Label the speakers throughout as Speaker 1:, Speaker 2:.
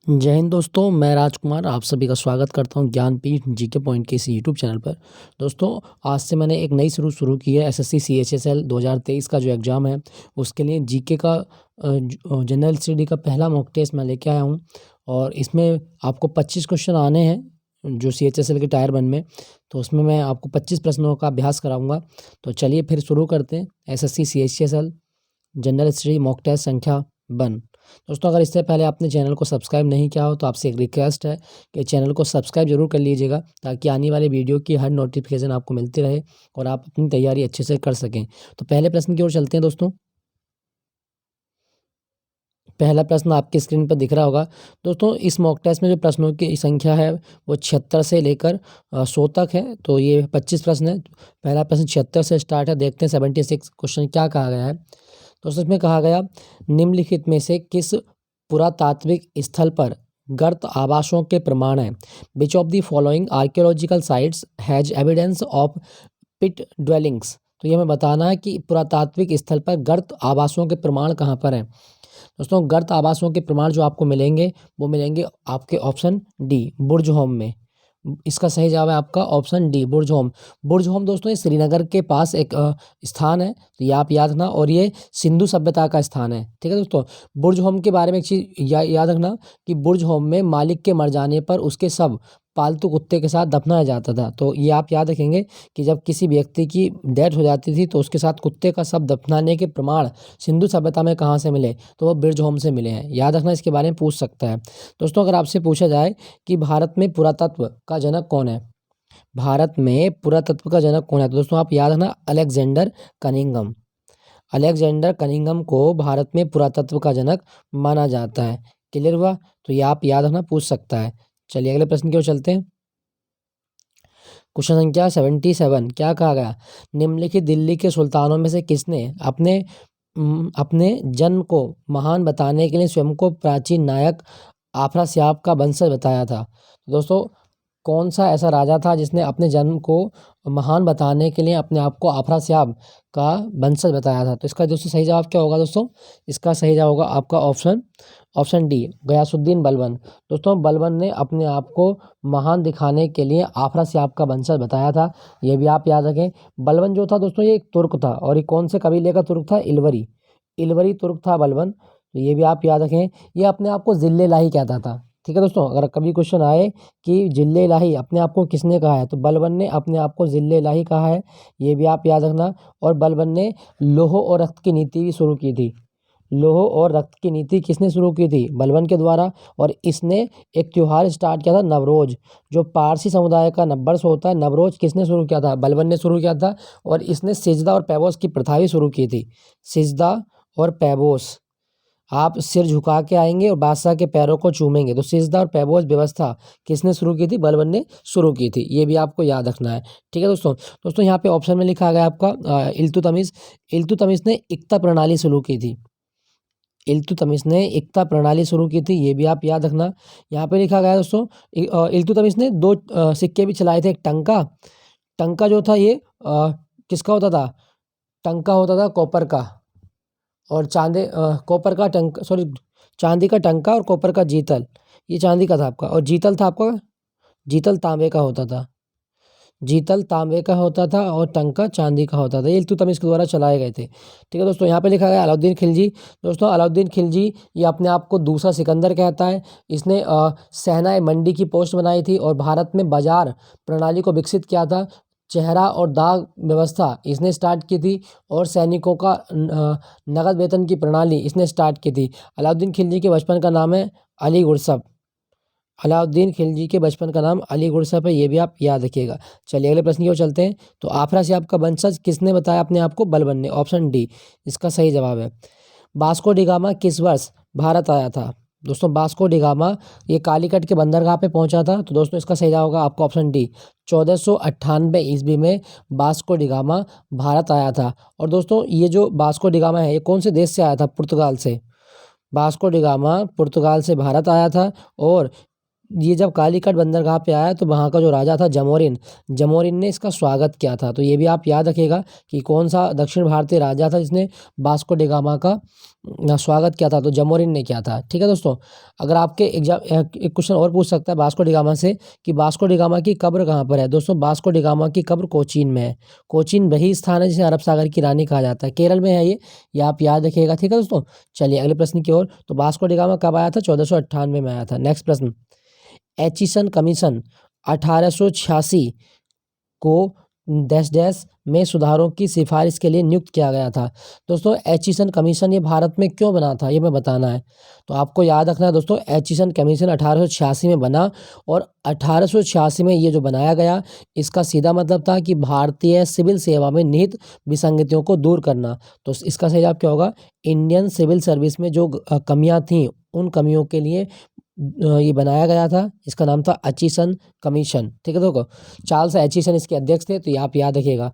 Speaker 1: जय हिंद दोस्तों, मैं राजकुमार आप सभी का स्वागत करता हूं ज्ञानपीठ जीके पॉइंट के इस यूट्यूब चैनल पर। दोस्तों, आज से मैंने एक नई शुरू की है एसएससी सीएचएसएल 2023 का जो एग्ज़ाम है, उसके लिए जीके का जनरल स्टडी का पहला मॉक टेस्ट मैं लेके आया हूं। और इसमें आपको 25 क्वेश्चन आने हैं जो सीएचएसएल के टायर 1 में। तो उसमें मैं आपको 25 प्रश्नों का अभ्यास कराऊंगा। तो चलिए फिर शुरू करते हैं SSC CHSL general study mock test संख्या 1। दोस्तों, अगर इससे पहले आपने चैनल को सब्सक्राइब नहीं किया हो तो आपसे एक रिक्वेस्ट है कि चैनल को सब्सक्राइब जरूर कर लीजिएगा, ताकि आने वाले वीडियो की हर नोटिफिकेशन आपको मिलती रहे और आप अपनी तैयारी अच्छे से कर सकें। तो पहले प्रश्न की ओर चलते हैं दोस्तों। पहला प्रश्न आपकी स्क्रीन पर दिख रहा होगा। दोस्तों, इस मॉक टेस्ट में जो प्रश्नों की संख्या है वो 76 से लेकर 100 तक है। तो ये 25 प्रश्न है। पहला प्रश्न 76 से स्टार्ट है। देखते हैं 76 क्वेश्चन क्या कहा गया है। तो इसमें कहा गया, निम्नलिखित में से किस पुरातात्विक स्थल पर गर्त आवासों के प्रमाण हैं? Which of the following archaeological sites has evidence of pit dwellings? तो ये हमें बताना है कि पुरातात्विक स्थल पर गर्त आवासों के प्रमाण कहाँ पर हैं। दोस्तों, गर्त आवासों के प्रमाण जो आपको मिलेंगे वो मिलेंगे आपके ऑप्शन डी, बुर्ज होम में। इसका सही जवाब है आपका ऑप्शन डी, बुर्ज होम। बुर्ज होम दोस्तों ये श्रीनगर के पास एक स्थान है, तो ये आप याद रखना। और ये सिंधु सभ्यता का स्थान है। ठीक है दोस्तों, बुर्ज होम के बारे में एक चीज़ याद रखना कि बुर्ज होम में मालिक के मर जाने पर उसके सब पालतू कुत्ते के साथ दफनाया जाता था। तो ये आप याद रखेंगे कि जब किसी व्यक्ति की डेथ हो जाती थी तो उसके साथ कुत्ते का सब दफनाने के प्रमाण सिंधु सभ्यता में कहाँ से मिले, तो वो बुर्ज होम से मिले हैं। याद रखना, इसके बारे में पूछ सकता है। दोस्तों, अगर आपसे पूछा जाए कि भारत में पुरातत्व का जनक कौन है, भारत में पुरातत्व का जनक कौन है, तो दोस्तों आप याद रखना अलेक्जेंडर कनिंघम। अलेक्जेंडर कनिंघम को भारत में पुरातत्व का जनक माना जाता है। क्लियर हुआ? तो ये आप याद रखना, पूछ सकता है। चलिए अगले प्रश्न की ओर चलते हैं। क्वेश्चन संख्या 77 क्या कहा गया? निम्नलिखित दिल्ली के सुल्तानों में से किसने अपने जन्म को महान बताने के लिए स्वयं को प्राचीन नायक अफरास्याब का वंशज बताया था? तो दोस्तों, कौन सा ऐसा राजा था जिसने अपने जन्म को महान बताने के लिए अपने आप को अफरास्याब का वंशज बताया था? तो इसका दोस्तों सही जवाब क्या होगा? दोस्तों, इसका सही जवाब होगा आपका ऑप्शन डी, गयासुद्दीन बलबन। दोस्तों, बलबन ने अपने आप को महान दिखाने के लिए अफरास्याब का वंशज बताया था। ये भी आप याद रखें। बलबन जो था दोस्तों ये एक तुर्क था, और ये कौन से कबीले का तुर्क था? इलवरी तुर्क था बलबन। तो ये भी आप याद रखें। ये अपने आप को जिले लाही कहता था। ठीक है दोस्तों, अगर कभी क्वेश्चन आए कि जिले लाही अपने आप को किसने कहा है, तो बलबन ने अपने आप को जिले लाही कहा है। ये भी आप याद रखना। और बलबन ने लौह और रक्त की नीति भी शुरू की थी। लौह और रक्त की नीति किसने शुरू की थी? बलबन के द्वारा। और इसने एक त्योहार स्टार्ट किया था, नवरोज, जो पारसी समुदाय का नववर्ष होता है। नवरोज किसने शुरू किया था? बलबन ने शुरू किया था। और इसने सिजदा और पैबोस की प्रथा भी शुरू की थी। सिजदा और पैबोस, आप सिर झुका के आएंगे और बादशाह के पैरों को चूमेंगे। तो सिजदा और पैबोस व्यवस्था किसने शुरू की थी? बलबन ने शुरू की थी। ये भी आपको याद रखना है। ठीक है दोस्तों। दोस्तों, यहाँ पे ऑप्शन में लिखा गया आपका इल्तुतमिश। इल्तुतमिश ने इक्ता प्रणाली शुरू की थी। इल्तुतमिश ने इक्ता प्रणाली शुरू की थी। ये भी आप याद रखना। यहाँ पे लिखा गया है दोस्तों, इल्तुतमिश ने दो सिक्के भी चलाए थे। एक टंका, टंका जो था ये किसका होता था? टंका होता था कॉपर का। और कॉपर का टंका, सॉरी, चांदी का टंका और कॉपर का जीतल, ये चांदी का था आपका। और जीतल था आपका, जीतल तांबे का होता था। जीतल तांबे का होता था और टंका चांदी का होता था। ये इल्तुतमिश के द्वारा चलाए गए थे। ठीक है दोस्तों, यहाँ पे लिखा गया अलाउद्दीन खिलजी। दोस्तों, अलाउद्दीन खिलजी ये अपने आप को दूसरा सिकंदर कहता है। इसने सहनाई मंडी की पोस्ट बनाई थी और भारत में बाजार प्रणाली को विकसित किया था। चेहरा और दाग व्यवस्था इसने स्टार्ट की थी। और सैनिकों का नगद वेतन की प्रणाली इसने स्टार्ट की थी। अलाउद्दीन खिलजी के बचपन का नाम है अली गुरसप। अलाउद्दीन खिलजी के बचपन का नाम अली गुरसप है। ये भी आप याद रखिएगा। चलिए अगले प्रश्न की ओर चलते हैं। तो अफरास्याब का वंशज किसने बताया अपने आप को? बलबन ने। ऑप्शन डी इसका सही जवाब है। वास्को डी गामा किस वर्ष भारत आया था? दोस्तों, वास्को डी गामा ये कालीकट के बंदरगाह पे पहुंचा था। तो दोस्तों, इसका सही जवाब होगा आपका ऑप्शन डी, 1498 ईस्वी में वास्को डी गामा भारत आया था। और दोस्तों, ये जो वास्को डी गामा है ये कौन से देश से आया था? पुर्तगाल से। वास्को डी गामा पुर्तगाल से भारत आया था। और ये जब कालीकट बंदरगाह पे आया तो वहाँ का जो राजा था जमोरिन ने इसका स्वागत किया था। तो ये भी आप याद रखिएगा कि कौन सा दक्षिण भारतीय राजा था जिसने वास्को डी गामा का स्वागत किया था, तो जमोरिन ने किया था। ठीक है दोस्तों, अगर आपके एग्जाम एक क्वेश्चन और पूछ सकता है वास्को डी गामा से कि वास्को डी गामा की कब्र कहाँ पर है। दोस्तों वास्को डी गामा की कब्र कोचीन में है। कोचीन वही स्थान है जिसे अरब सागर की रानी कहा जाता है, केरल में है ये आप याद रखिएगा। ठीक है दोस्तों, चलिए अगले प्रश्न की ओर। तो वास्को डी गामा कब आया था? 1498 में आया था। नेक्स्ट प्रश्न, एचिसन कमीशन 1886 को डैश डैश में सुधारों की सिफारिश के लिए नियुक्त किया गया था। दोस्तों एचिसन कमीशन ये भारत में क्यों बना था, ये मैं बताना है। तो आपको याद रखना है दोस्तों, एचिसन कमीशन 1886 में बना और 1886 में ये जो बनाया गया इसका सीधा मतलब था कि भारतीय सिविल सेवा में निहित विसंगतियों को दूर करना। तो इसका सही जवाब क्या होगा? इंडियन सिविल सर्विस में जो कमियां थीं उन कमियों के लिए ये बनाया गया था। इसका नाम था एचिसन कमीशन। ठीक है दोस्तों, चार्ल्स एचिसन इसके अध्यक्ष थे। तो ये आप याद रखिएगा,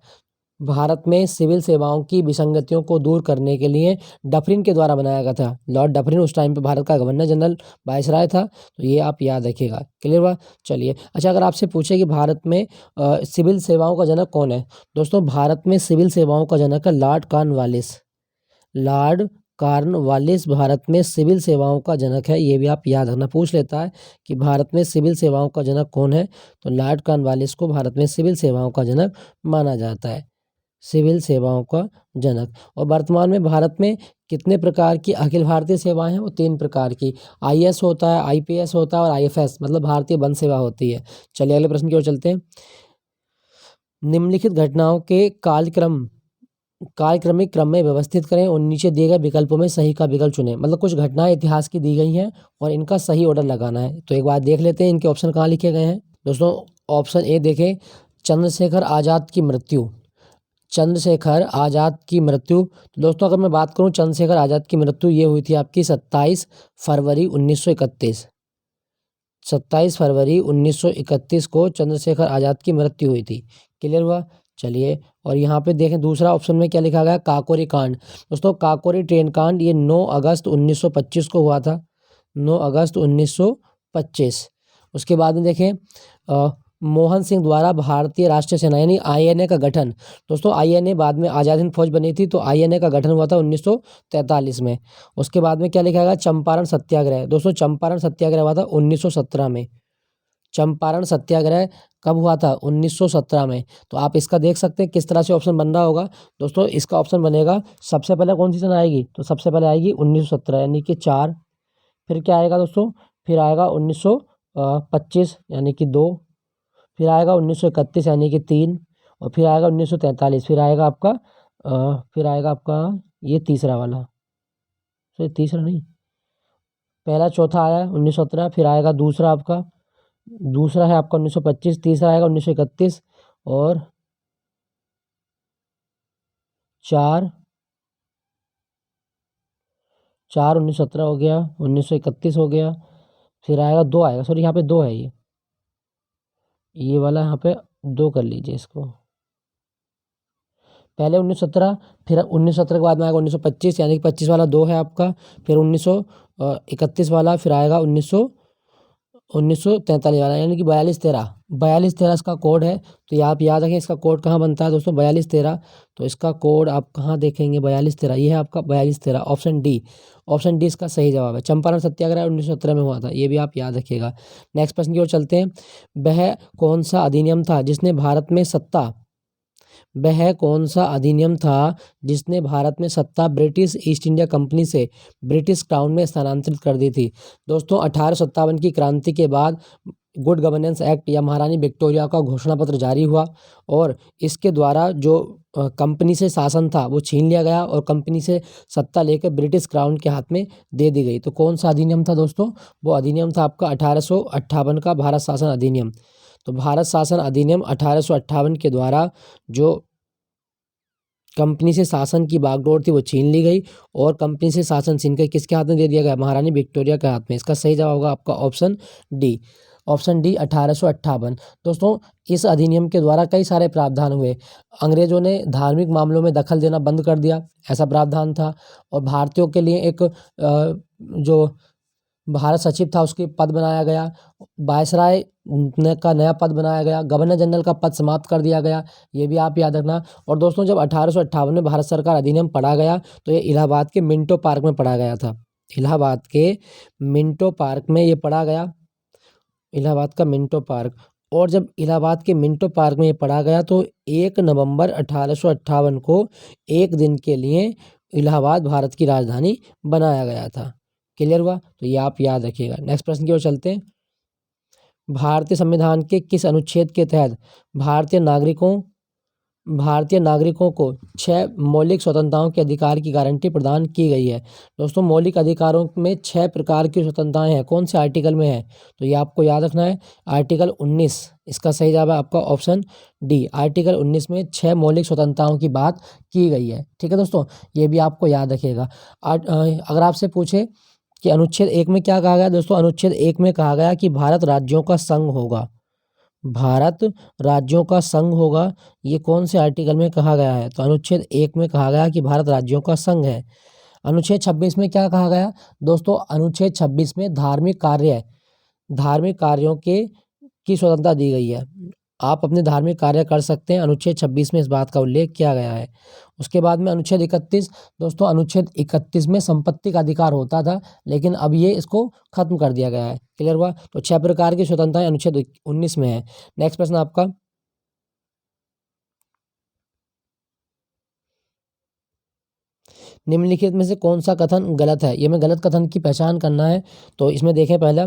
Speaker 1: भारत में सिविल सेवाओं की विसंगतियों को दूर करने के लिए डफरिन के द्वारा बनाया गया था। लॉर्ड डफरिन उस टाइम पे भारत का गवर्नर जनरल वायसराय था। तो ये आप याद रखिएगा। क्लियर हुआ? चलिए अच्छा, अगर आपसे पूछे कि भारत में सिविल सेवाओं का जनक कौन है? दोस्तों भारत में सिविल सेवाओं का जनक है Lord Cornwallis. Lord Cornwallis Bharat में सिविल सेवाओं का जनक है। ये भी आप याद रखना, पूछ लेता है कि भारत में सिविल सेवाओं का जनक कौन है, तो लॉर्ड कॉर्नवालिस को भारत में सिविल सेवाओं का जनक माना जाता है। सिविल सेवाओं का जनक। और वर्तमान में भारत में कितने प्रकार की अखिल भारतीय सेवाएं हैं? वो 3 प्रकार की। आईएएस होता है, आईपीएस होता है और आईएफएस मतलब भारतीय वन सेवा होती है। चलिए अगले प्रश्न की ओर चलते हैं। निम्नलिखित घटनाओं के कालक्रमिक क्रम में व्यवस्थित करें और नीचे दिए गए विकल्पों में सही का विकल्प चुनें। मतलब कुछ घटनाएं इतिहास की दी गई हैं और इनका सही ऑर्डर लगाना है। तो एक बार देख लेते हैं इनके ऑप्शन कहाँ लिखे गए हैं। दोस्तों ऑप्शन ए देखें, चंद्रशेखर आज़ाद की मृत्यु। चंद्रशेखर आज़ाद की मृत्यु। तो दोस्तों अगर मैं बात करूं चंद्रशेखर आज़ाद की मृत्यु ये हुई थी आपकी 27 फरवरी 1931। 27 फरवरी 1931 को चंद्रशेखर आज़ाद की मृत्यु हुई थी। क्लियर हुआ? चलिए, और यहाँ पे देखें दूसरा ऑप्शन में क्या लिखा गया, काकोरी कांड। दोस्तों काकोरी ट्रेन कांड ये 9 अगस्त 1925 को हुआ था। 9 अगस्त 1925। उसके बाद में देखें मोहन सिंह द्वारा भारतीय राष्ट्रीय सेना यानी आईएनए का गठन। दोस्तों आईएनए बाद में आज़ाद हिंद फौज बनी थी, तो आईएनए का गठन हुआ था 1943 में। उसके बाद में क्या लिखा गया, चंपारण सत्याग्रह। दोस्तों चंपारण सत्याग्रह हुआ था 1917 में। चंपारण सत्याग्रह कब हुआ था? 1917 में। तो आप इसका देख सकते हैं किस तरह से ऑप्शन बन रहा होगा। दोस्तों इसका ऑप्शन बनेगा, सबसे पहले कौन सी सन आएगी? तो सबसे पहले आएगी 1917 यानी कि 4। फिर क्या आएगा दोस्तों? फिर आएगा 1925 यानी कि 2। फिर आएगा 1931 यानी कि 3। और फिर आएगा 1943। फिर आएगा आपका ये तीसरा वाला। तो तीसरा नहीं, पहला चौथा आया 1917, फिर आएगा दूसरा है आपका 1925, तीसरा आएगा 1931 और 4 1917 हो गया, 1931 हो गया, फिर आएगा 2 आएगा, सॉरी यहाँ पे 2 है, ये वाला यहाँ पे 2 कर लीजिए इसको। पहले 1917, फिर 1917 के बाद में आएगा 1925 यानी कि 25 वाला 2 है आपका, फिर 1931 वाला, फिर आएगा 1943 वाला यानी कि 4213 इसका कोड है। तो ये आप याद रखें, इसका कोड कहाँ बनता है दोस्तों? 4213। तो इसका कोड आप कहाँ देखेंगे? 4213, ये है आपका 4213, ऑप्शन डी इसका सही जवाब है। चंपारण सत्याग्रह 1917 में हुआ था, ये भी आप याद रखिएगा। नेक्स्ट प्रश्न की ओर चलते हैं। वह कौन सा अधिनियम था जिसने भारत में सत्ता ब्रिटिश ईस्ट इंडिया कंपनी से ब्रिटिश क्राउन में स्थानांतरित कर दी थी? दोस्तों 1857 की क्रांति के बाद गुड गवर्नेंस एक्ट या महारानी विक्टोरिया का घोषणा पत्र जारी हुआ और इसके द्वारा जो कंपनी से शासन था वो छीन लिया गया और कंपनी से सत्ता लेकर ब्रिटिश क्राउन के हाथ में दे दी गई। तो कौन सा अधिनियम था दोस्तों? वो अधिनियम था आपका 1858 का भारत शासन अधिनियम। तो भारत शासन अधिनियम 1858 के द्वारा जो कंपनी से शासन की बागडोर थी वो छीन ली गई और कंपनी से शासन छीन कर किसके हाथ में दे दिया गया? महारानी विक्टोरिया के हाथ में। इसका सही जवाब होगा आपका ऑप्शन डी। 1858। दोस्तों इस अधिनियम के द्वारा कई सारे प्रावधान हुए। अंग्रेजों ने धार्मिक मामलों में दखल देना बंद कर दिया, ऐसा प्रावधान था। और भारतीयों के लिए एक जो भारत सचिव था उसके पद बनाया गया, वायसराय का नया पद बनाया गया, गवर्नर जनरल का पद समाप्त कर दिया गया, ये भी आप याद रखना। और दोस्तों जब 1858 में भारत सरकार अधिनियम पढ़ा गया तो ये इलाहाबाद के मिंटो पार्क में पढ़ा गया था। इलाहाबाद के मिंटो पार्क में ये पढ़ा गया, इलाहाबाद का मिंटो पार्क। और जब इलाहाबाद के मिंटो पार्क में ये पढ़ा गया तो 1 नवंबर 1858 को एक दिन के लिए इलाहाबाद भारत की राजधानी बनाया गया था। क्लियर हुआ? तो ये आप याद रखिएगा। नेक्स्ट प्रश्न की ओर चलते हैं। भारतीय संविधान के किस अनुच्छेद के तहत भारतीय नागरिकों को 6 मौलिक स्वतंत्रताओं के अधिकार की गारंटी प्रदान की गई है? दोस्तों मौलिक अधिकारों में 6 प्रकार की स्वतंत्रताएं हैं। कौन से आर्टिकल में है? तो ये आपको याद रखना है, आर्टिकल 19। इसका सही जवाब है आपका ऑप्शन डी। आर्टिकल 19 में 6 मौलिक स्वतंत्रताओं की बात की गई है। ठीक है दोस्तों, ये भी आपको याद रखिएगा। अगर आपसे पूछे कि अनुच्छेद 1 में क्या कहा गया? दोस्तों अनुच्छेद 1 में कहा गया कि भारत राज्यों का संघ होगा। भारत राज्यों का संघ होगा, ये कौन से आर्टिकल में कहा गया है? तो अनुच्छेद 1 में कहा गया कि भारत राज्यों का संघ है। अनुच्छेद 26 में क्या कहा गया? दोस्तों अनुच्छेद 26 में धार्मिक कार्यों की स्वतंत्रता दी गई है। आप अपने धार्मिक कार्य कर सकते हैं, अनुच्छेद 26 में इस बात का उल्लेख किया गया है। उसके बाद में अनुच्छेद 31। दोस्तों अनुच्छेद 31 में संपत्ति का अधिकार होता था, लेकिन अब ये इसको खत्म कर दिया गया है। क्लियर हुआ? तो 6 प्रकार की स्वतंत्रताएं अनुच्छेद 19 में है। नेक्स्ट प्रश्न आपका, निम्नलिखित में से कौन सा कथन गलत है? ये में गलत कथन की पहचान करना है। तो इसमें देखें, पहला,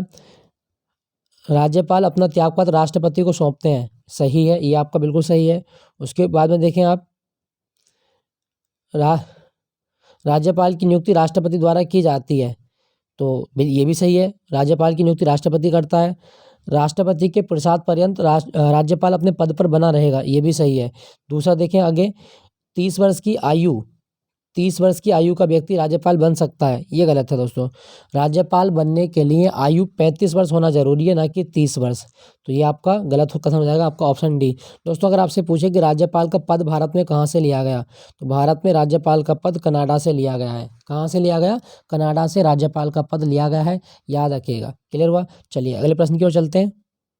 Speaker 1: राज्यपाल अपना त्यागपत्र राष्ट्रपति को सौंपते हैं, सही है, ये आपका बिल्कुल सही है। उसके बाद में देखें आप, राज्यपाल की नियुक्ति राष्ट्रपति द्वारा की जाती है, तो ये भी सही है, राज्यपाल की नियुक्ति राष्ट्रपति करता है। राष्ट्रपति के प्रसाद पर्यंत राज्यपाल अपने पद पर बना रहेगा, ये भी सही है। दूसरा देखें आगे, 30 वर्ष की आयु का व्यक्ति राज्यपाल बन सकता है, ये गलत है दोस्तों। राज्यपाल बनने के लिए आयु 35 वर्ष होना जरूरी है, ना कि 30 वर्ष। तो ये आपका गलत कथन हो जाएगा, आपका ऑप्शन डी। दोस्तों अगर आपसे पूछे कि राज्यपाल का पद भारत में कहाँ से लिया गया, तो भारत में राज्यपाल का पद कनाडा से लिया गया है। कहाँ से लिया गया? कनाडा से राज्यपाल का पद लिया गया है, याद रखिएगा। क्लियर हुआ? चलिए अगले प्रश्न की ओर चलते हैं।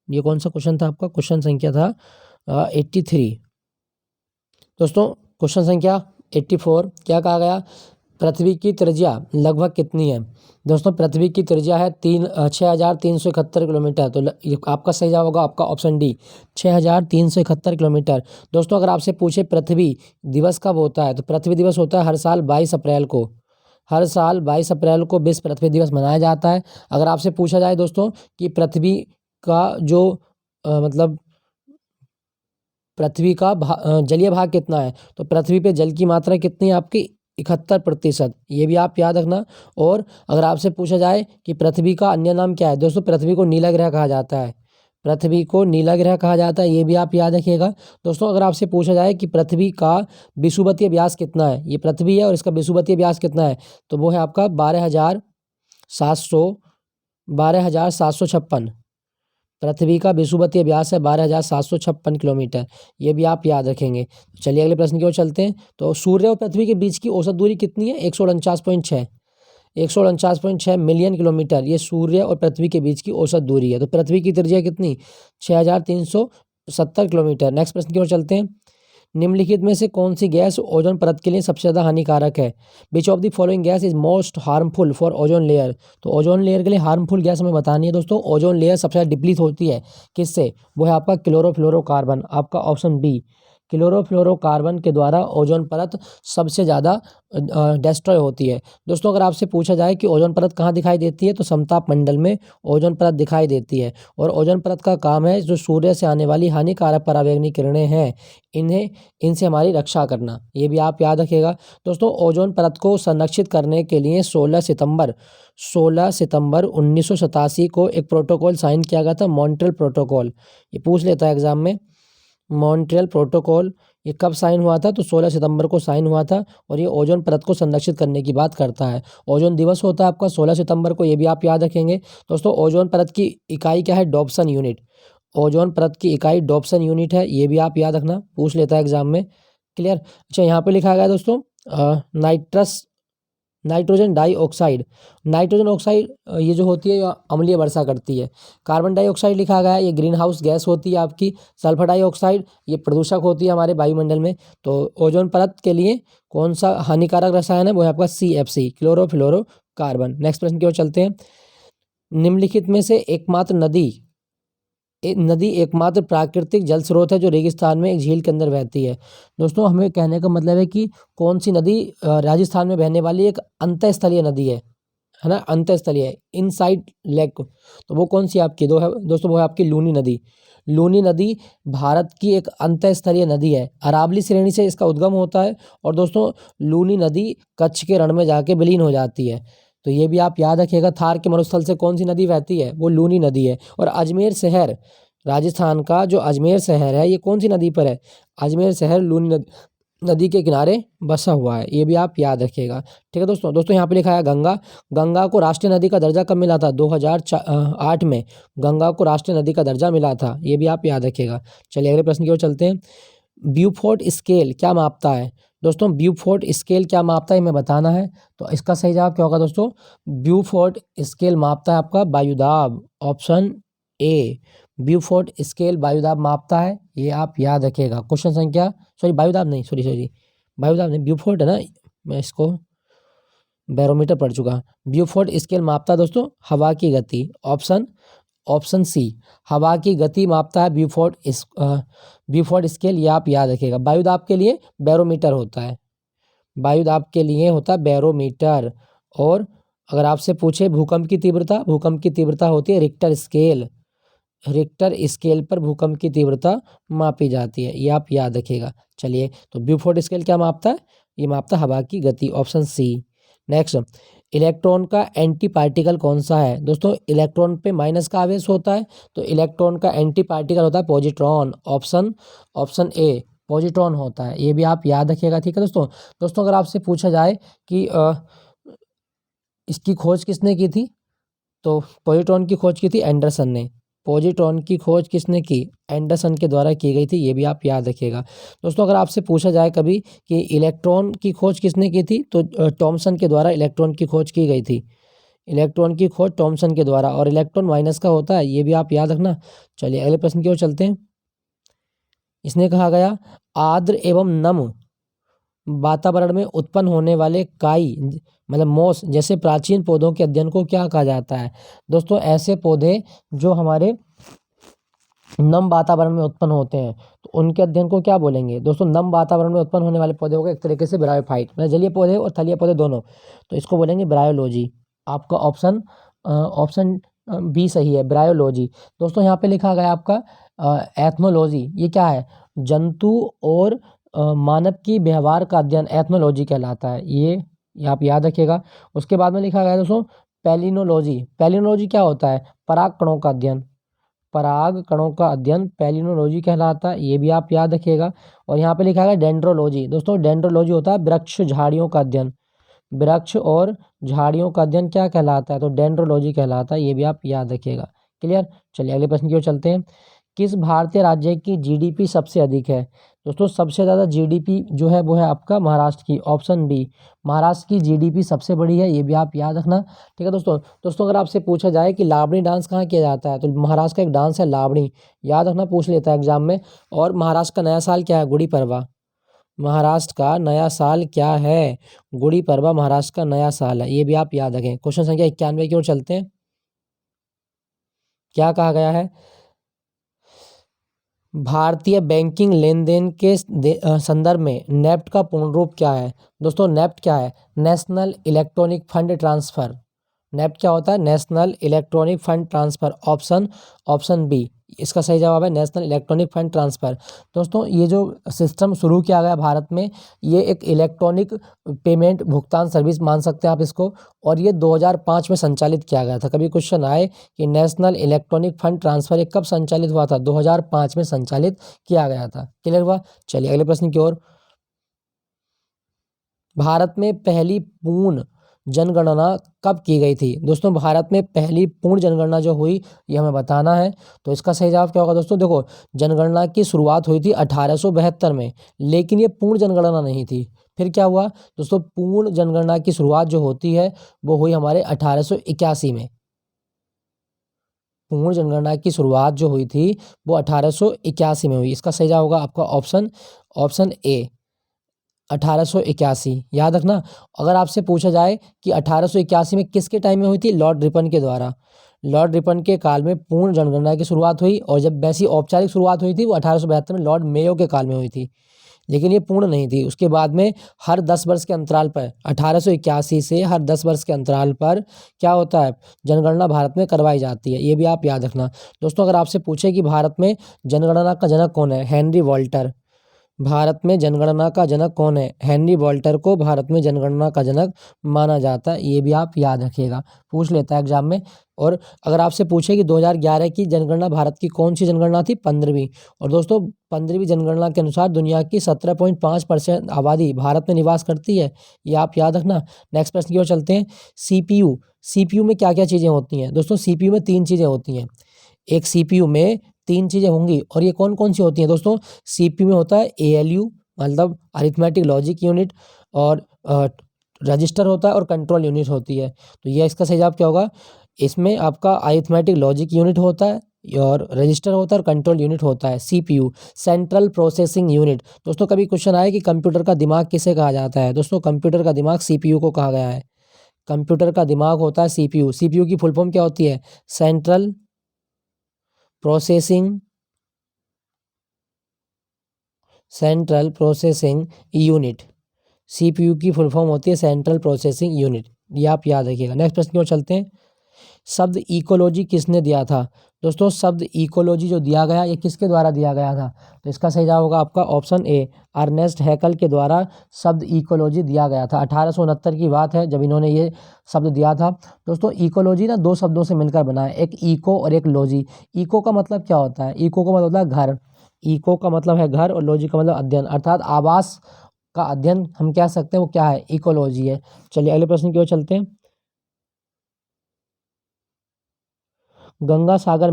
Speaker 1: ये कौन सा क्वेश्चन था आपका? क्वेश्चन संख्या था 83। दोस्तों क्वेश्चन संख्या 84, क्या कहा गया? पृथ्वी की त्रिज्या लगभग कितनी है? दोस्तों पृथ्वी की त्रिज्या है 6,371 किलोमीटर। तो ये आपका सही जवाब होगा आपका ऑप्शन डी, 6,371 किलोमीटर। दोस्तों अगर आपसे पूछे पृथ्वी दिवस कब होता है, तो पृथ्वी दिवस होता है हर साल 22 अप्रैल को। हर साल 22 अप्रैल को विश्व पृथ्वी दिवस मनाया जाता है। अगर आपसे पूछा जाए दोस्तों कि पृथ्वी का जो मतलब पृथ्वी का जलीय भाग कितना है, तो पृथ्वी पे जल की मात्रा कितनी है आपकी? 71%। ये भी आप याद रखना। और अगर आपसे पूछा जाए कि पृथ्वी का अन्य नाम क्या है, दोस्तों पृथ्वी को नीला ग्रह कहा जाता है। पृथ्वी को नीला ग्रह कहा जाता है, ये भी आप याद रखिएगा। दोस्तों अगर आपसे पूछा जाए कि पृथ्वी का विषुवतीय व्यास कितना है, ये पृथ्वी है और इसका विषुवतीय व्यास कितना है, तो वो है आपका 12,756। पृथ्वी का विषुवतीय व्यास है 12,756 किलोमीटर, ये भी आप याद रखेंगे। चलिए अगले प्रश्न की ओर चलते हैं। तो सूर्य और पृथ्वी के बीच की औसत दूरी कितनी है? 149.6 मिलियन किलोमीटर, ये सूर्य और पृथ्वी के बीच की औसत दूरी है। तो पृथ्वी की त्रिज्या कितनी? 6,370 किलोमीटर। नेक्स्ट प्रश्न की ओर चलते हैं। निम्नलिखित में से कौन सी गैस ओजोन परत के लिए सबसे ज़्यादा हानिकारक है? विच of the following gas is most harmful for ozone layer? तो ओजोन लेयर के लिए हार्मफुल गैस हमें बतानी है दोस्तों। ओजोन लेयर सबसे ज़्यादा डिप्लीट होती है किससे? वो है आपका क्लोरोफ्लोरोकार्बन, आपका ऑप्शन बी। क्लोरोफ्लोरोकार्बन के द्वारा ओजोन परत सबसे ज़्यादा डिस्ट्रॉय होती है। दोस्तों अगर आपसे पूछा जाए कि ओजोन परत कहाँ दिखाई देती है, तो समताप मंडल में ओजोन परत दिखाई देती है। और ओजोन परत का काम है जो सूर्य से आने वाली हानिकारक पराबैंगनी किरणें हैं, इनसे हमारी रक्षा करना, ये भी आप याद रखिएगा। दोस्तों ओजोन परत को संरक्षित करने के लिए 16 सितंबर 1987 को एक प्रोटोकॉल साइन किया गया था, मॉन्ट्रियल प्रोटोकॉल। ये पूछ लेता है एग्जाम में, मॉन्ट्रियल प्रोटोकॉल ये कब साइन हुआ था? तो 16 सितंबर को साइन हुआ था, और ये ओजोन परत को संरक्षित करने की बात करता है। ओजोन दिवस होता है आपका 16 सितंबर को, ये भी आप याद रखेंगे। दोस्तों ओजोन परत की इकाई क्या है? Dobson unit. ओजोन परत की इकाई डॉप्सन यूनिट है, ये भी आप याद रखना, पूछ लेता है एग्जाम में। क्लियर? अच्छा यहाँ पे लिखा गया दोस्तों nitrous nitrogen dioxide, nitrogen oxide ये जो होती है अम्लीय वर्षा करती है। कार्बन डाइऑक्साइड लिखा गया है, ये ग्रीन हाउस गैस होती है आपकी। सल्फर डाइऑक्साइड ये प्रदूषक होती है हमारे वायुमंडल में। तो ओजोन परत के लिए कौन सा हानिकारक रसायन है, वो है आपका CFC, क्लोरोफ्लोरोकार्बन। नेक्स्ट प्रश्न की ओर चलते हैं। निम्नलिखित में से नदी एकमात्र प्राकृतिक जल स्रोत है जो रेगिस्तान में एक झील के अंदर बहती है। दोस्तों हमें कहने का मतलब है कि कौन सी नदी राजस्थान में बहने वाली एक अंतःस्थलीय नदी है ना, अंतःस्थलीय इनसाइड लेक। तो वो कौन सी आपकी दो है दोस्तों, वो है आपकी लूनी नदी। लूनी नदी भारत की एक अंतःस्थलीय नदी है, अरावली श्रेणी से इसका उद्गम होता है। और दोस्तों लूनी नदी कच्छ के रण में जाके विलीन हो जाती है। तो ये भी आप याद रखिएगा, थार के मरुस्थल से कौन सी नदी बहती है, वो लूनी नदी है। और अजमेर शहर, राजस्थान का जो अजमेर शहर है, ये कौन सी नदी पर है, अजमेर शहर लूनी नदी के किनारे बसा हुआ है। ये भी आप याद रखिएगा, ठीक है दोस्तों। दोस्तों यहाँ पे लिखा है गंगा, गंगा को राष्ट्रीय नदी का दर्जा कब मिला था, 2008 में गंगा को राष्ट्रीय नदी का दर्जा मिला था। ये भी आप याद रखिएगा। चलिए अगले प्रश्न की ओर चलते हैं। ब्यूफोर्ट स्केल क्या मापता है, दोस्तों ब्यूफोर्ट स्केल क्या मापता है, हमें बताना है। तो इसका सही जवाब क्या होगा दोस्तों, ब्यूफोर्ट स्केल मापता है आपका वायुदाब, ऑप्शन ए। ब्यूफोर्ट स्केल वायुदाब मापता है, ये आप याद रखिएगा। क्वेश्चन संख्या, सॉरी वायुदाब नहीं, सॉरी वायुदाब नहीं, ब्यूफोर्ट है ना, मैं इसको बैरोमीटर पढ़ चुका। ब्यूफोर्ट स्केल मापता है दोस्तों हवा की गति, ऑप्शन सी, हवा की गति मापता है ब्यूफोर्ट स्केल, ये आप याद रखिएगा। वायुदाब के लिए बैरोमीटर होता है, वायुदाब के लिए होता है बैरोमीटर। और अगर आपसे पूछे भूकंप की तीव्रता होती है रिक्टर स्केल, रिक्टर स्केल पर भूकंप की तीव्रता मापी जाती है, ये आप याद रखिएगा। चलिए तो ब्यूफोर्ट स्केल क्या मापता है, ये मापता है हवा की गति, ऑप्शन सी। नेक्स्ट, इलेक्ट्रॉन का एंटी पार्टिकल कौन सा है, दोस्तों इलेक्ट्रॉन पे माइनस का आवेश होता है, तो इलेक्ट्रॉन का एंटी पार्टिकल होता है पॉजिट्रॉन, ऑप्शन ए पॉजिट्रॉन होता है। ये भी आप याद रखिएगा, ठीक है दोस्तों। दोस्तों अगर आपसे पूछा जाए कि इसकी खोज किसने की थी, तो पॉजिट्रॉन की खोज की थी एंडरसन ने। पॉजिट्रॉन की खोज किसने की, एंडरसन के द्वारा की गई थी, ये भी आप याद रखिएगा। दोस्तों अगर आपसे पूछा जाए कभी कि इलेक्ट्रॉन की खोज किसने की थी, तो थॉमसन के द्वारा इलेक्ट्रॉन की खोज की गई थी, इलेक्ट्रॉन की खोज थॉमसन के द्वारा। और इलेक्ट्रॉन माइनस का होता है, ये भी आप याद रखना। चलिए अगले प्रश्न की ओर चलते हैं। इसने कहा गया आर्द्र एवं नम वातावरण में उत्पन्न होने वाले काई मतलब मोस जैसे प्राचीन पौधों के अध्ययन को क्या कहा जाता है, दोस्तों ऐसे पौधे जो हमारे नम वातावरण में उत्पन्न होते हैं, तो उनके अध्ययन को क्या बोलेंगे दोस्तों, नम वातावरण में उत्पन्न होने वाले पौधे को एक तरीके से ब्रायोफाइट, मतलब जलीय पौधे और थलीय पौधे दोनों, तो इसको बोलेंगे ब्रायोलॉजी। आपका ऑप्शन बी सही है, ब्रायोलॉजी। दोस्तों यहाँ पे लिखा गया आपका एथनोलॉजी, ये क्या है, जंतु और मानव की व्यवहार का अध्ययन एथनोलॉजी कहलाता है, ये आप याद रखिएगा। उसके बाद में लिखा गया है दोस्तों पैलिनोलॉजी, पैलिनोलॉजी क्या होता है, पराग कणों का अध्ययन, पराग कणों का अध्ययन पैलिनोलॉजी कहलाता है, ये भी आप याद रखिएगा। और यहाँ पे लिखा है डेंड्रोलॉजी, दोस्तों डेंड्रोलॉजी होता है वृक्ष झाड़ियों का अध्ययन, वृक्ष और झाड़ियों का अध्ययन क्या कहलाता है, तो डेंड्रोलॉजी कहलाता है, ये भी आप याद रखिएगा। क्लियर। चलिए अगले प्रश्न की ओर चलते हैं। किस भारतीय राज्य की जीडीपी सबसे अधिक है, दोस्तों सबसे ज़्यादा जीडीपी जो है वो है आपका महाराष्ट्र की, ऑप्शन बी, महाराष्ट्र की जीडीपी सबसे बड़ी है, ये भी आप याद रखना, ठीक है दोस्तों अगर आपसे पूछा जाए कि लावणी डांस कहाँ किया जाता है, तो महाराष्ट्र का एक डांस है लावणी, याद रखना, पूछ लेता है एग्जाम में। और महाराष्ट्र का नया साल क्या है, गुड़ी पड़वा, महाराष्ट्र का नया साल क्या है, गुड़ी पड़वा महाराष्ट्र का नया साल है, ये भी आप याद रखें। क्वेश्चन संख्या 91 की ओर चलते हैं। क्या कहा गया है, भारतीय बैंकिंग लेन देन के संदर्भ में नेफ्ट का पूर्ण रूप क्या है, दोस्तों नेफ्ट क्या है, national electronic fund transfer, NEFT क्या होता है, national electronic fund transfer, option B इसका सही जवाब है, नेशनल इलेक्ट्रॉनिक फंड ट्रांसफर। दोस्तों ये जो सिस्टम शुरू किया गया भारत में, ये एक इलेक्ट्रॉनिक पेमेंट भुगतान सर्विस मान सकते हैं आप इसको, और ये 2005 में संचालित किया गया था। कभी क्वेश्चन आए कि नेशनल इलेक्ट्रॉनिक फंड ट्रांसफर ये कब संचालित हुआ था, 2005 में संचालित किया गया था। क्लियर हुआ। चलिए अगले प्रश्न की ओर। भारत में पहली पूर्ण जनगणना कब की गई थी, दोस्तों भारत में पहली पूर्ण जनगणना जो हुई ये हमें बताना है। तो इसका सही जवाब क्या होगा दोस्तों, देखो जनगणना की शुरुआत हुई थी 1872 में, लेकिन ये पूर्ण जनगणना नहीं थी, फिर क्या हुआ दोस्तों, पूर्ण जनगणना की शुरुआत जो होती है वो हुई हमारे 1881 में। पूर्ण जनगणना की शुरुआत जो हुई थी वो 1881 में हुई। इसका सही जवाब होगा आपका ऑप्शन ए 1881। याद रखना, अगर आपसे पूछा जाए कि 1881 में किसके टाइम में हुई थी, लॉर्ड रिपन के द्वारा। लॉर्ड रिपन के काल में पूर्ण जनगणना की शुरुआत हुई, और जब वैसी औपचारिक शुरुआत हुई थी वो 1872 में लॉर्ड मेयो के काल में हुई थी, लेकिन ये पूर्ण नहीं थी। उसके बाद में हर 10 वर्ष के अंतराल पर 1881 से हर 10 वर्ष के अंतराल पर क्या होता है, जनगणना भारत में करवाई जाती है। ये भी आप याद रखना। दोस्तों अगर आपसे पूछे कि भारत में जनगणना का जनक कौन है, हेनरी वॉल्टर। भारत में जनगणना का जनक कौन है, हेनरी वॉल्टर को भारत में जनगणना का जनक माना जाता है। ये भी आप याद रखिएगा, पूछ लेता है एग्जाम में। और अगर आपसे पूछे कि 2011 की जनगणना भारत की कौन सी जनगणना थी, 15वीं। और दोस्तों 15वीं जनगणना के अनुसार दुनिया की 17.5% आबादी भारत में निवास करती है। ये आप याद रखना। नेक्स्ट प्रश्न की ओर चलते हैं। सीपीयू में क्या क्या चीज़ें होती हैं दोस्तों, सीपीयू में 3 चीज़ें होती हैं। एक सीपीयू में 3 चीज़ें होंगी, और ये कौन कौन सी होती हैं दोस्तों, सीपीयू में होता है एएलयू मतलब अरिथमेटिक लॉजिक यूनिट, और रजिस्टर होता है, और कंट्रोल यूनिट होती है। तो ये इसका सही जवाब क्या होगा, इसमें आपका अरिथमेटिक लॉजिक यूनिट होता है, और रजिस्टर होता है, और कंट्रोल यूनिट होता है। CPU central processing unit. दोस्तों कभी क्वेश्चन आया कि कंप्यूटर का दिमाग किसे कहा जाता है, दोस्तों कंप्यूटर का दिमाग सीपीयू को कहा गया है। कंप्यूटर का दिमाग होता है सीपीयू। सीपीयू की फुल फॉर्म क्या होती है, सेंट्रल प्रोसेसिंग यूनिट। सीपीयू की फुल फॉर्म होती है सेंट्रल प्रोसेसिंग यूनिट। ये आप याद रखिएगा। नेक्स्ट प्रश्न की ओर चलते हैं। शब्द इकोलॉजी किसने दिया था, दोस्तों शब्द इकोलॉजी जो दिया गया ये किसके द्वारा दिया गया था, तो इसका सही जवाब होगा आपका ऑप्शन ए अर्नेस्ट हैकल के द्वारा शब्द इकोलॉजी दिया गया था। 1869 की बात है जब इन्होंने ये शब्द दिया था। दोस्तों इकोलॉजी ना 2 शब्दों से मिलकर बना है, एक इको और एक लॉजी। इको का मतलब क्या होता है, इको का मतलब होता है घर। इको का मतलब है घर, और लॉजी का मतलब अध्ययन, अर्थात आवास का अध्ययन हम कह सकते हैं वो क्या है, इकोलॉजी है। चलिए अगले प्रश्न की ओर चलते हैं। गंगा सागर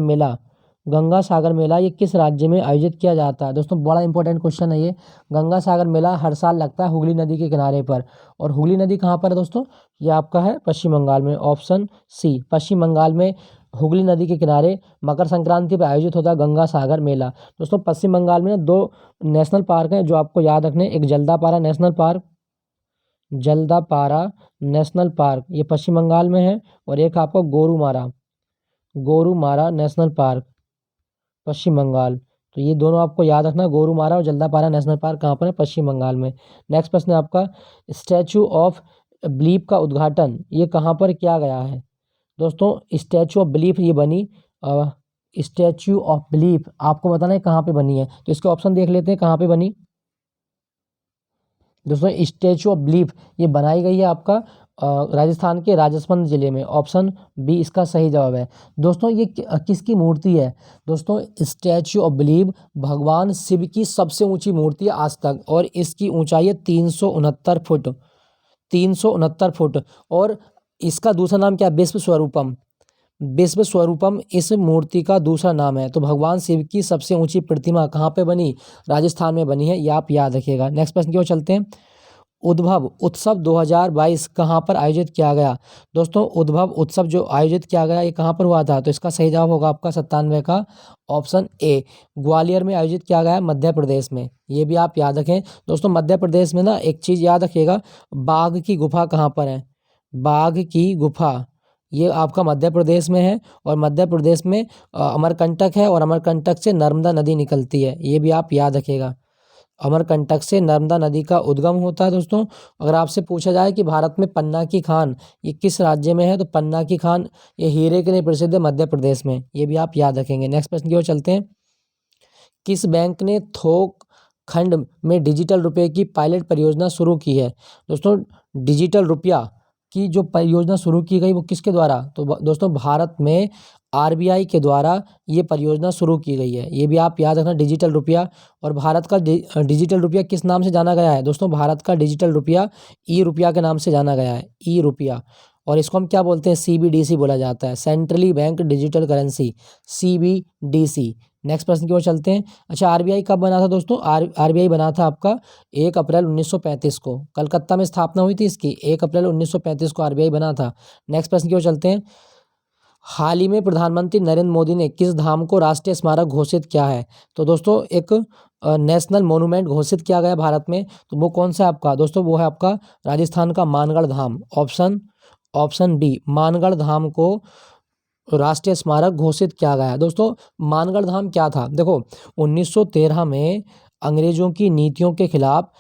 Speaker 1: मेला ये किस राज्य में आयोजित किया जाता है, दोस्तों बड़ा इंपॉर्टेंट क्वेश्चन है ये। गंगा सागर मेला हर साल लगता है हुगली नदी के किनारे पर, और हुगली नदी कहाँ पर है दोस्तों, ये आपका है पश्चिम बंगाल में, ऑप्शन सी पश्चिम बंगाल में हुगली नदी के किनारे मकर संक्रांति पर आयोजित होता है गंगा सागर मेला। दोस्तों पश्चिम बंगाल में ना 2 नेशनल पार्क हैं जो आपको याद रखने, एक जल्दापारा नेशनल पार्क ये पश्चिम बंगाल में है, और एक आपका गोरुमारा नेशनल पार्क पश्चिम बंगाल। तो ये दोनों आपको याद रखना, गोरुमारा और जल्दापारा नेशनल पार्क कहाँ पर है, पश्चिम बंगाल में। नेक्स्ट प्रश्न है आपका, स्टैचू ऑफ बिलीफ का उद्घाटन ये कहाँ पर किया गया है, दोस्तों स्टैचू ऑफ बिलीफ ये बनी स्टैचू ऑफ बिलीफ आपको बताना है कहाँ पे बनी है, तो इसके ऑप्शन देख लेते हैं कहाँ पे बनी। दोस्तों स्टैचू ऑफ बिलीफ ये बनाई गई है आपका राजस्थान के राजसमंद जिले में, ऑप्शन बी इसका सही जवाब है। दोस्तों ये किसकी मूर्ति है, दोस्तों स्टैचू ऑफ बिलीफ भगवान शिव की सबसे ऊंची मूर्ति है आज तक, और इसकी ऊंचाई है 369 फुट। और इसका दूसरा नाम क्या है, विश्व स्वरूपम इस मूर्ति का दूसरा नाम है। तो भगवान शिव की सबसे ऊंची प्रतिमा कहाँ पे बनी, राजस्थान में बनी है, ये आप याद रखिएगा। नेक्स्ट प्रश्न की ओर चलते हैं। उद्भव उत्सव 2022 कहाँ पर आयोजित किया गया, दोस्तों उद्भव उत्सव जो आयोजित किया गया ये कहाँ पर हुआ था, तो इसका सही जवाब होगा आपका 97 का ऑप्शन ए ग्वालियर में आयोजित किया गया है, मध्य प्रदेश में। ये भी आप याद रखें। दोस्तों मध्य प्रदेश में ना एक चीज़ याद रखिएगा, बाघ की गुफा कहाँ पर है, बाघ की गुफा ये आपका मध्य प्रदेश में है, और मध्य प्रदेश में अमरकंटक है, और अमरकंटक से नर्मदा नदी निकलती है, ये भी आप याद रखिएगा। अमरकंटक से नर्मदा नदी का उद्गम होता है। दोस्तों अगर आपसे पूछा जाए कि भारत में पन्ना की खान ये किस राज्य में है, तो पन्ना की खान ये हीरे के लिए प्रसिद्ध है, मध्य प्रदेश में, ये भी आप याद रखेंगे। नेक्स्ट प्रश्न की ओर चलते हैं। किस बैंक ने थोक खंड में डिजिटल रुपए की पायलट परियोजना शुरू की है, दोस्तों डिजिटल रुपया की जो परियोजना शुरू की गई वो किसके द्वारा, तो दोस्तों भारत में आरबीआई के द्वारा ये परियोजना शुरू की गई है, ये भी आप याद रखना डिजिटल रुपया। और भारत का डिजिटल रुपया किस नाम से जाना गया है, दोस्तों भारत का डिजिटल रुपया ई रुपया के नाम से जाना गया है, ई रुपया। और इसको हम क्या बोलते हैं, सीबीडीसी बोला जाता है, centrally bank digital currency, CBDC. Next प्रश्न की ओर चलते हैं। अच्छा, आरबीआई कब बना था दोस्तों? आरबीआई बना था आपका 1 अप्रैल 1935 को। कलकत्ता में स्थापना हुई थी इसकी, 1 अप्रैल 1935 को आरबीआई बना था। नेक्स्ट प्रश्न की ओर चलते हैं। हाल ही में प्रधानमंत्री नरेंद्र मोदी ने किस धाम को राष्ट्रीय स्मारक घोषित किया है? तो दोस्तों एक नेशनल मोनूमेंट घोषित किया गया भारत में, तो वो कौन सा है आपका दोस्तों? वो है आपका राजस्थान का मानगढ़ धाम। ऑप्शन बी, मानगढ़ धाम को राष्ट्रीय स्मारक घोषित किया गया है। दोस्तों मानगढ़ धाम क्या था? देखो 1913 में अंग्रेजों की नीतियों के खिलाफ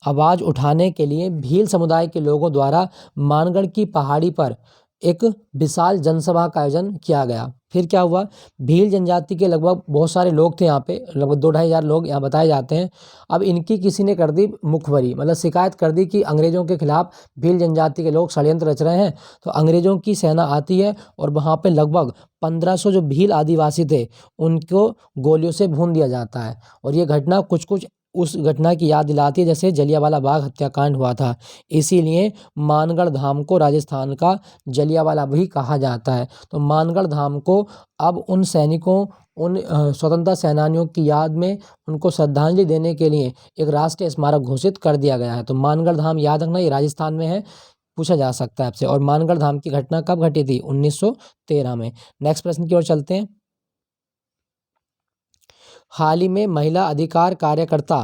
Speaker 1: आवाज उठाने के लिए भील समुदाय के लोगों द्वारा मानगढ़ की पहाड़ी पर एक विशाल जनसभा का आयोजन किया गया। फिर क्या हुआ? भील जनजाति के लगभग बहुत सारे लोग थे यहाँ पे, लगभग 2-2,500 लोग यहाँ बताए जाते हैं। अब इनकी किसी ने कर दी मुखबरी, मतलब शिकायत कर दी कि अंग्रेजों के खिलाफ भील जनजाति के लोग षड्यंत्र रच रहे हैं। तो अंग्रेजों की सेना आती है और वहाँ पे लगभग 1500 जो भील आदिवासी थे उनको गोलियों से भून दिया जाता है। और ये घटना कुछ कुछ उस घटना की याद दिलाती है जैसे जलियांवाला बाग हत्याकांड हुआ था। इसीलिए मानगढ़ धाम को राजस्थान का जलियांवाला भी कहा जाता है। तो मानगढ़ धाम को अब उन सैनिकों, उन स्वतंत्रता सेनानियों की याद में उनको श्रद्धांजलि देने के लिए एक राष्ट्रीय स्मारक घोषित कर दिया गया है। तो मानगढ़ धाम याद रखना, ये राजस्थान में है, पूछा जा सकता है आपसे। और मानगढ़ धाम की घटना कब घटी थी? 1913 में। नेक्स्ट प्रश्न की ओर चलते हैं। हाल ही में महिला अधिकार कार्यकर्ता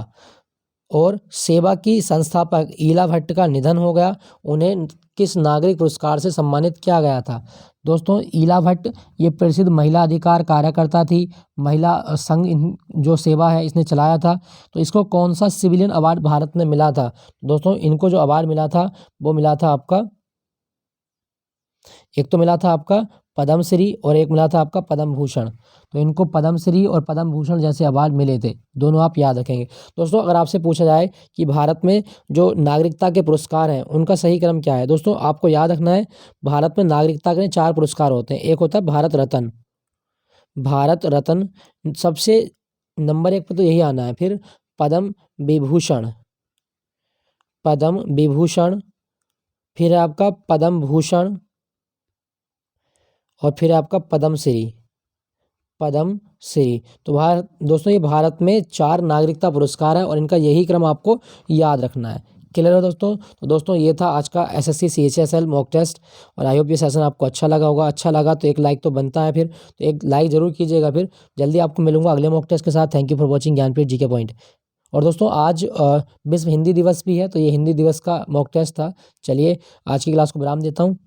Speaker 1: और सेवा की संस्थापक ईला भट्ट का निधन हो गया। उन्हें किस नागरिक पुरस्कार से सम्मानित किया गया था? दोस्तों ईला भट्ट ये प्रसिद्ध महिला अधिकार कार्यकर्ता थी। महिला संघ जो सेवा है इसने चलाया था। तो इसको कौन सा सिविलियन अवार्ड भारत में मिला था? दोस्तों इनको जो अवार्ड मिला था वो मिला था आपका, एक तो मिला था आपका पद्मश्री और एक मिला था आपका पद्म भूषण। तो इनको पद्मश्री और पद्म भूषण जैसे अवार्ड मिले थे, दोनों आप याद रखेंगे। दोस्तों अगर आपसे पूछा जाए कि भारत में जो नागरिकता के पुरस्कार हैं उनका सही क्रम क्या है, दोस्तों आपको याद रखना है भारत में नागरिकता के 4 पुरस्कार होते हैं। एक होता है भारत रत्न, भारत रत्न सबसे नंबर 1 पे तो यही आना है। फिर पद्म विभूषण, पद्म विभूषण, फिर है आपका पद्म भूषण और फिर है आपका पद्मश्री, पद्मश्री। तो दोस्तों ये भारत में 4 नागरिकता पुरस्कार है और इनका यही क्रम आपको याद रखना है। क्लियर है दोस्तों? तो दोस्तों ये था आज का एसएससी सीएचएसएल मॉक टेस्ट और आई होप ये सेशन आपको अच्छा लगा होगा। अच्छा लगा तो एक लाइक तो बनता है, फिर तो एक लाइक जरूर कीजिएगा। फिर जल्दी आपको मिलूंगा अगले मॉक टेस्ट के साथ। Thank you for watching Jnanpith GK point. और दोस्तों आज विश्व हिंदी दिवस भी है, तो ये हिंदी दिवस का मॉक टेस्ट था। चलिए आज की क्लास को विराम देता हूँ।